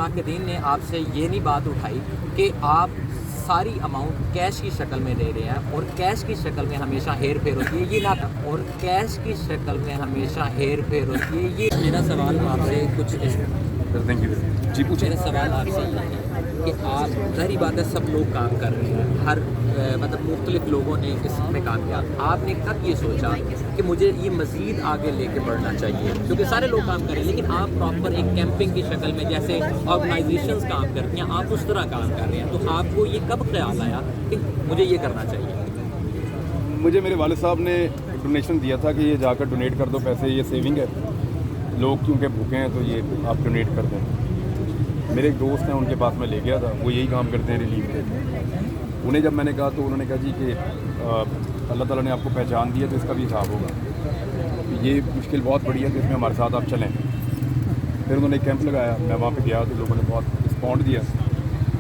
ناقدین نے آپ سے یہ نہیں بات اٹھائی کہ آپ ساری اماؤنٹ کیش کی شکل میں دے رہے ہیں اور کیش کی شکل میں ہمیشہ ہیر پھیر ہوتی ہے یہ نہ اور کیش کی شکل میں ہمیشہ ہیر پھیر ہوتی ہے یہ میرا سوال آپ سے کچھ جی پوچھیں. میرا سوال آپ سے یہ ہے کہ آپ ظاہری بات ہے سب لوگ کام کر رہے ہیں ہر مطلب مختلف لوگوں نے اس میں کام کیا آپ نے کب یہ سوچا کہ مجھے یہ مزید آگے لے کے بڑھنا چاہیے کیونکہ سارے لوگ کام کر رہے ہیں لیکن آپ پراپر ایک کیمپنگ کی شکل میں جیسے آرگنائزیشنز کام کرتی ہیں آپ اس طرح کام کر رہے ہیں تو آپ کو یہ کب خیال آیا کہ مجھے یہ کرنا چاہیے؟ مجھے میرے والد صاحب نے ڈونیشن دیا تھا کہ یہ جا کر ڈونیٹ کر دو پیسے یہ سیونگ ہے لوگ کیونکہ بھوکے ہیں تو یہ آپ ڈونیٹ کر دیں. میرے ایک دوست ہیں ان کے پاس میں لے گیا تھا وہ یہی کام کرتے ہیں ریلیف کے. انہیں جب میں نے کہا تو انہوں نے کہا جی کہ اللہ تعالیٰ نے آپ کو پہچان دیا تو اس کا بھی حساب ہوگا یہ مشکل بہت بڑی ہے تو اس میں ہمارے ساتھ آپ چلیں. پھر انہوں نے ایک کیمپ لگایا میں وہاں پہ گیا تو لوگوں نے بہت رسپونڈ دیا.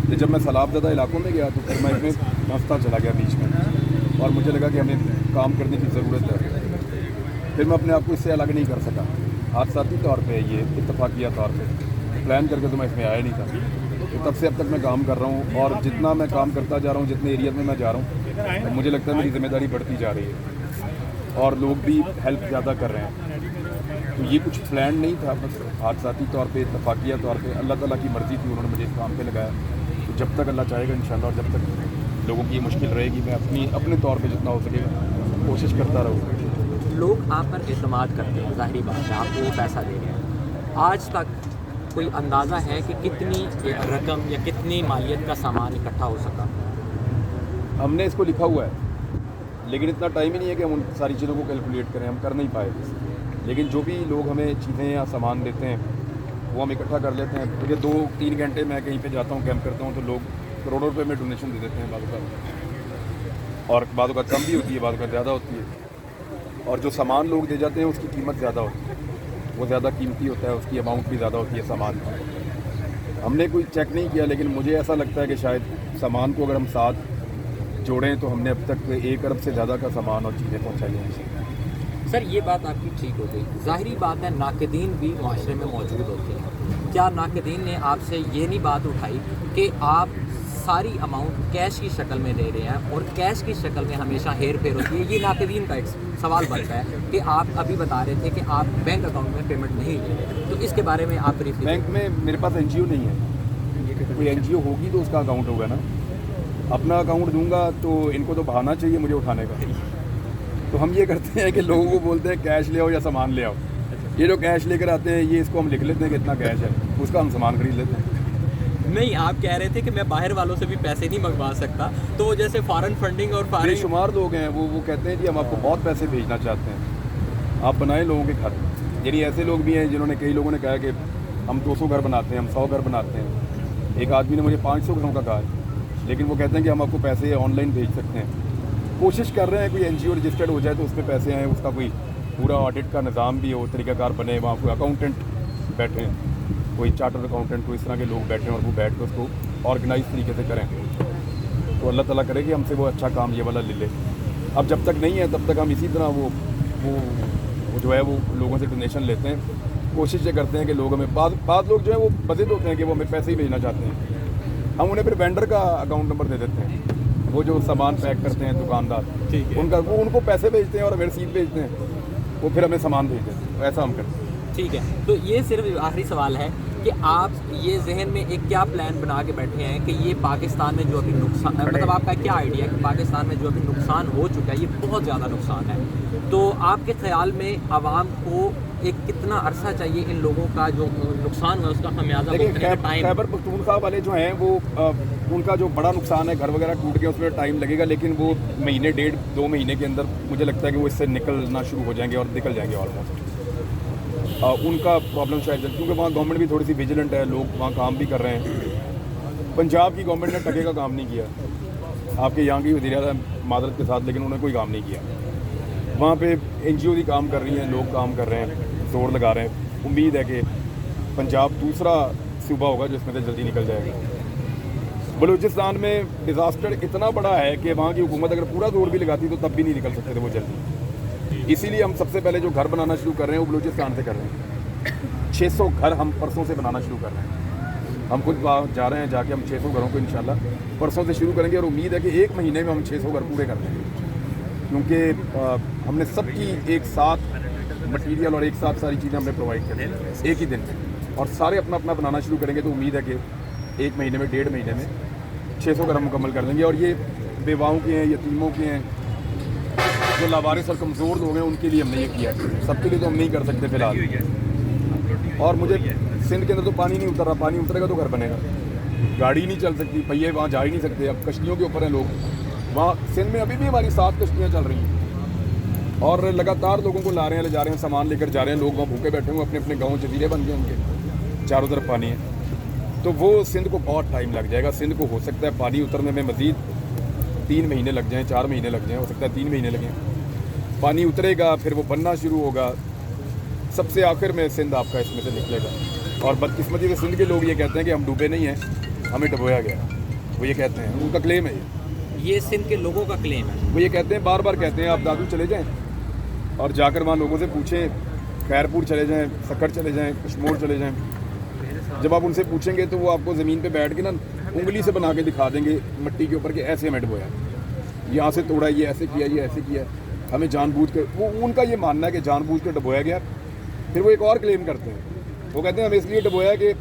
تو جب میں سیلاب زدہ علاقوں میں گیا تو پھر میں اس میں پھنستا چلا گیا بیچ میں اور مجھے لگا کہ ہمیں کام کرنے کی ضرورت ہے. پھر میں اپنے آپ کو اس سے الگ نہیں کر سکا. حادثاتی طور پہ یہ اتفاقیہ طور پہ پلان کر کے تو میں اس میں آیا نہیں تھا. تو تب سے اب تک میں کام کر رہا ہوں اور جتنا میں کام کرتا جا رہا ہوں جتنے ایریاز میں جا رہا ہوں مجھے لگتا ہے میری ذمہ داری بڑھتی جا رہی ہے اور لوگ بھی ہیلپ زیادہ کر رہے ہیں. تو یہ کچھ پلان نہیں تھا بس حادثاتی طور پہ اتفاقیہ طور پہ اللہ تعالیٰ کی مرضی تھی انہوں نے مجھے اس کام پہ لگایا. تو جب تک اللہ چاہے گا انشاءاللہ اور جب تک لوگوں کی یہ مشکل رہے گی میں اپنے طور پہ جتنا ہو سکے کوشش کرتا رہوں. لوگ آپ پر اعتماد کرتے ہیں ظاہری بات ہے آپ کو وہ پیسہ دے رہے ہیں. آج تک کوئی اندازہ ہے کہ کتنی رقم یا کتنی مالیت کا سامان اکٹھا ہو سکا؟ ہم نے اس کو لکھا ہوا ہے لیکن اتنا ٹائم ہی نہیں ہے کہ ہم ان ساری چیزوں کو کیلکولیٹ کریں. ہم کر نہیں پائے لیکن جو بھی لوگ ہمیں چیزیں یا سامان دیتے ہیں وہ ہم اکٹھا کر لیتے ہیں. مجھے 2-3 گھنٹے میں کہیں پہ جاتا ہوں کیمپ کرتا ہوں تو لوگ کروڑوں روپے میں ڈونیشن دے دیتے ہیں بعض اوقات اور بعض اوقات کم بھی ہوتی ہے بعض اوقات زیادہ ہوتی ہے. اور جو سامان لوگ دے جاتے ہیں اس کی قیمت زیادہ ہوتی ہے وہ زیادہ قیمتی ہوتا ہے اس کی اماؤنٹ بھی زیادہ ہوتی ہے سامان کی. ہم نے کوئی چیک نہیں کیا لیکن مجھے ایسا لگتا ہے کہ شاید سامان کو اگر ہم ساتھ جوڑیں تو ہم نے اب تک 1 ارب سے زیادہ کا سامان اور چیزیں پہنچائی ہیں. سر یہ بات آپ کی ٹھیک ہو گئی. ظاہری بات ہے ناقدین بھی معاشرے میں موجود ہوتے ہیں. کیا ناقدین نے آپ سے یہ نہیں بات اٹھائی کہ آپ ساری اماؤنٹ کیش کی شکل میں دے رہے ہیں اور کیش کی شکل میں ہمیشہ ہیر پھیر ہوتی ہے یہ ناقدین کا ایک سوال بنتا ہے کہ آپ ابھی بتا رہے تھے کہ آپ بینک اکاؤنٹ میں پیمنٹ نہیں لے رہے تو اس کے بارے میں آپ بریف بینک میں میرے پاس این جی او نہیں ہے. کوئی این جی او ہوگی تو اس کا اکاؤنٹ ہوگا نا. اپنا اکاؤنٹ دوں گا تو ان کو تو بہانا چاہیے مجھے اٹھانے کا. تو ہم یہ کرتے ہیں کہ لوگوں کو بولتے ہیں کیش لے آؤ یا سامان لے آؤ. یہ جو کیش لے کر آتے ہیں یہ اس کو ہم لکھ لیتے ہیں کہ اتنا کیش ہے اس کا ہم سامان خرید لیتے ہیں. نہیں آپ کہہ رہے تھے کہ میں باہر والوں سے بھی پیسے نہیں منگوا سکتا تو وہ جیسے فارن فنڈنگ اور بے شمار لوگ ہیں وہ کہتے ہیں کہ ہم آپ کو بہت پیسے بھیجنا چاہتے ہیں آپ بنائیں لوگوں کے گھر. یعنی ایسے لوگ بھی ہیں جنہوں نے کئی لوگوں نے کہا کہ ہم 200 گھر بناتے ہیں ہم 100 گھر بناتے ہیں. ایک آدمی نے مجھے 500 گھروں کا کہا ہے لیکن وہ کہتے ہیں کہ ہم آپ کو پیسے آن لائن بھیج سکتے ہیں. کوشش کر رہے ہیں کوئی این جی او رجسٹرڈ ہو جائے تو اس میں پیسے آئیں اس کا کوئی پورا آڈٹ کا نظام بھی ہو طریقہ کار بنے وہاں کوئی اکاؤنٹنٹ بیٹھے کوئی چارٹر اکاؤنٹنٹ کوئی اس طرح کے لوگ بیٹھیں اور وہ بیٹھ کے اس کو آرگنائز طریقے سے کریں تو اللہ تعالیٰ کرے کہ ہم سے وہ اچھا کام یہ والا لے لے. اب جب تک نہیں ہے تب تک ہم اسی طرح وہ جو ہے وہ لوگوں سے ڈونیشن لیتے ہیں. کوشش یہ کرتے ہیں کہ لوگ ہمیں بعض لوگ جو ہیں وہ بدد ہوتے ہیں کہ وہ ہمیں پیسے ہی بھیجنا چاہتے ہیں. ہم انہیں پھر وینڈر کا اکاؤنٹ نمبر دے دیتے ہیں وہ جو سامان پیک کرتے ہیں دکاندار ان کو پیسے بھیجتے ہیں اور ہمیں رسید بھیجتے ہیں وہ پھر ہمیں سامان بھیج دیتے ہیں. ایسا ہم کرتے ہیں. ٹھیک ہے تو یہ صرف آخری سوال ہے کہ آپ یہ ذہن میں ایک کیا پلان بنا کے بیٹھے ہیں کہ یہ پاکستان میں جو ابھی نقصان مطلب آپ کا کیا آئیڈیا ہے کہ پاکستان میں جو ابھی نقصان ہو چکا ہے یہ بہت زیادہ نقصان ہے تو آپ کے خیال میں عوام کو ایک کتنا عرصہ چاہیے ان لوگوں کا جو نقصان ہوا اس کا خمیازہ خیبر پختونخوا والے جو ہیں وہ ان کا جو بڑا نقصان ہے گھر وغیرہ ٹوٹ گیا اس میں ٹائم لگے گا لیکن وہ مہینے 1.5-2 مہینے کے اندر مجھے لگتا ہے کہ وہ اس سے نکلنا شروع ہو جائیں گے اور نکل جائیں گے آلموسٹ. ان کا پرابلم شاید کیونکہ وہاں گورنمنٹ بھی تھوڑی سی ویجیلنٹ ہے لوگ وہاں کام بھی کر رہے ہیں. پنجاب کی گورنمنٹ نے ٹکے کا کام نہیں کیا آپ کے یہاں کی وزیر اعظم معذرت کے ساتھ لیکن انہوں نے کوئی کام نہیں کیا. وہاں پہ این جی او بھی کام کر رہی ہیں لوگ کام کر رہے ہیں زور لگا رہے ہیں. امید ہے کہ پنجاب دوسرا صوبہ ہوگا جس میں سے جلدی نکل جائے گا. بلوچستان میں ڈیزاسٹر اتنا بڑا ہے کہ وہاں کی حکومت اگر پورا زور بھی لگاتی تو تب بھی نہیں نکل سکتے تھے وہ جلدی. اسی لیے ہم سب سے پہلے جو گھر بنانا شروع کر رہے ہیں وہ بلوچستان سے کر رہے ہیں. 600 گھر ہم پرسوں سے بنانا شروع کر رہے ہیں. ہم خود جا رہے ہیں, جا کے ہم 600 گھروں کو انشاءاللہ پرسوں سے شروع کریں گے, اور امید ہے کہ ایک مہینے میں ہم 600 گھر پورے کر دیں گے, کیونکہ ہم نے سب کی ایک ساتھ مٹیریل اور ایک ساتھ ساری چیزیں ہم نے پرووائڈ کر دیں ایک ہی دن میں, اور سارے اپنا اپنا بنانا شروع کریں گے. تو امید ہے کہ ایک مہینے میں 1.5 مہینے میں 600 گھر ہم مکمل کر دیں گے. اور یہ بیواؤں کے ہیں, یتیموں کے ہیں, جو لاوارث اور کمزور لوگ ہیں, ان کے لیے ہم نے یہ کیا. سب کے لیے تو ہم نہیں کر سکتے فی الحال. اور مجھے سندھ کے اندر تو پانی نہیں اتر رہا, پانی اترے گا تو گھر بنے گا. گاڑی نہیں چل سکتی, پہیے وہاں جا ہی نہیں سکتے, اب کشتیوں کے اوپر ہیں لوگ. وہاں سندھ میں ابھی بھی ہماری 7 کشتیاں چل رہی ہیں, اور لگاتار لوگوں کو لا رہے ہیں, لے جا رہے ہیں, سامان لے کر جا رہے ہیں. لوگ وہاں بھوکے بیٹھے ہوئے, اپنے اپنے گاؤں جزیرے بن گئے ان کے, چاروں طرف پانی ہے. تو وہ سندھ کو بہت ٹائم لگ جائے گا. سندھ کو ہو سکتا ہے پانی اترنے میں مزید 3 مہینے لگ جائیں, 4 مہینے لگ جائیں, ہو سکتا ہے 3 مہینے لگیں. پانی اترے گا, پھر وہ بننا شروع ہوگا. سب سے آخر میں سندھ آپ کا اس میں سے نکلے گا. اور بدقسمتی سے سندھ کے لوگ یہ کہتے ہیں کہ ہم ڈوبے نہیں ہیں, ہمیں ڈبویا گیا. وہ یہ کہتے ہیں, ان کا کلیم ہے یہ سندھ کے لوگوں کا کلیم ہے. وہ یہ کہتے ہیں, بار بار کہتے ہیں, آپ دادو چلے جائیں اور جا کر وہاں لوگوں سے پوچھیں, خیرپور چلے جائیں, سکر چلے جائیں, کشمور چلے جائیں. جب آپ ان سے پوچھیں گے تو وہ آپ کو زمین پہ بیٹھ کے نا انگلی سے بنا کے دکھا دیں گے مٹی کے اوپر کہ ایسے ہمیں ڈبویا, یہاں سے توڑا, یہ ایسے کیا, یہ ایسے کیا, ہمیں جان بوجھ کے. وہ ان کا یہ ماننا ہے کہ جان بوجھ کے ڈبویا گیا. پھر وہ ایک اور کلیم کرتے ہیں, وہ کہتے ہیں ہم اس لیے ڈبویا کہ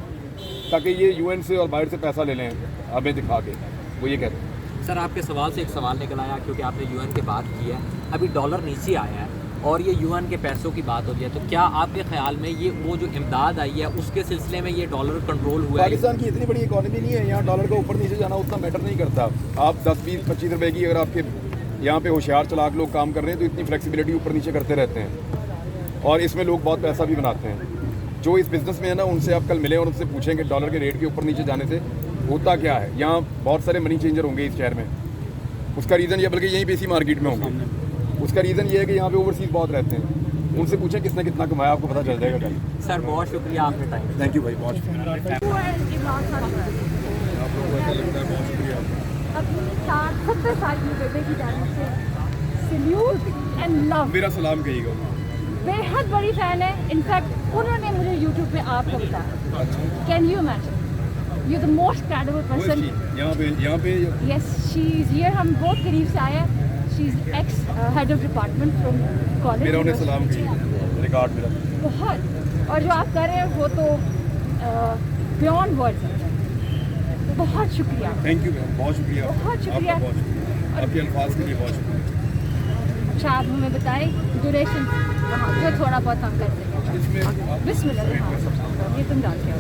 تاکہ یہ UN سے اور باہر سے پیسہ لے لیں ہمیں دکھا کے. وہ یہ کہتے ہیں. سر آپ کے سوال سے ایک سوال نکل آیا, کیونکہ آپ نے UN کی بات کی ہے. ابھی ڈالر نیچے آیا ہے اور یہ UN کے پیسوں کی بات ہو رہی ہے, تو کیا آپ کے خیال میں یہ وہ جو امداد آئی ہے اس کے سلسلے میں یہ ڈالر کنٹرول ہوا ہے؟ پاکستان کی اتنی بڑی اکانومی نہیں ہے, یہاں ڈالر کا اوپر نیچے جانا اتنا میٹر نہیں کرتا. آپ 10, 20, 25 روپے کی اگر آپ کے یہاں پہ ہوشیار چلاک لوگ کام کر رہے ہیں تو اتنی فلیکسیبلٹی اوپر نیچے کرتے رہتے ہیں, اور اس میں لوگ بہت پیسہ بھی بناتے ہیں. جو اس بزنس میں ہے نا, ان سے آپ کل ملیں اور ان سے پوچھیں کہ ڈالر کے ریٹ کے اوپر نیچے جانے سے ہوتا کیا ہے. یہاں بہت سارے منی چینجر ہوں گے اس شہر میں, اس کا ریزن یہ, بلکہ یہیں پہ اسی مارکیٹ میں ہوں گے. اس کا ریزن یہ ہے کہ یہاں پہ اوورسیز بہت رہتے ہیں. ان سے پوچھیں کس نے کتنا کمایا, آپ کو پتہ چل جائے گا. سر بہت شکریہ آپ کے ٹائم. تھینک یو بھائی, بہت شکریہ. اپنی 70 سال کی بیٹے کی جانب سے سلیوٹ اینڈ لو. میرا سلام کہیے گا. بے حد بڑی فین ہے. انفیکٹ انہوں نے مجھے یوٹیوب پہ آپ کا بتایا. Can you imagine, you the most credible person. یہاں پہ یس, شی از ہیئر. ہم بہت قریب سے آئے ہیں. She is ex head of department from college. میرا انہیں سلام کہیے, ریکارڈ میرا بہت. اور جو آپ کر رہے ہیں وہ تو بیانڈ ورڈ ہے. بہت شکریہ. تھینک یو, بہت شکریہ. بہت شکریہ. آپ کے الفاظ کے لیے بہت شکریہ. اچھا, آپ ہمیں بتائیں ڈوریشن جو تھوڑا بہت ہم کر دیں گے. اس میں بسم اللہ. یہ تم ڈال کے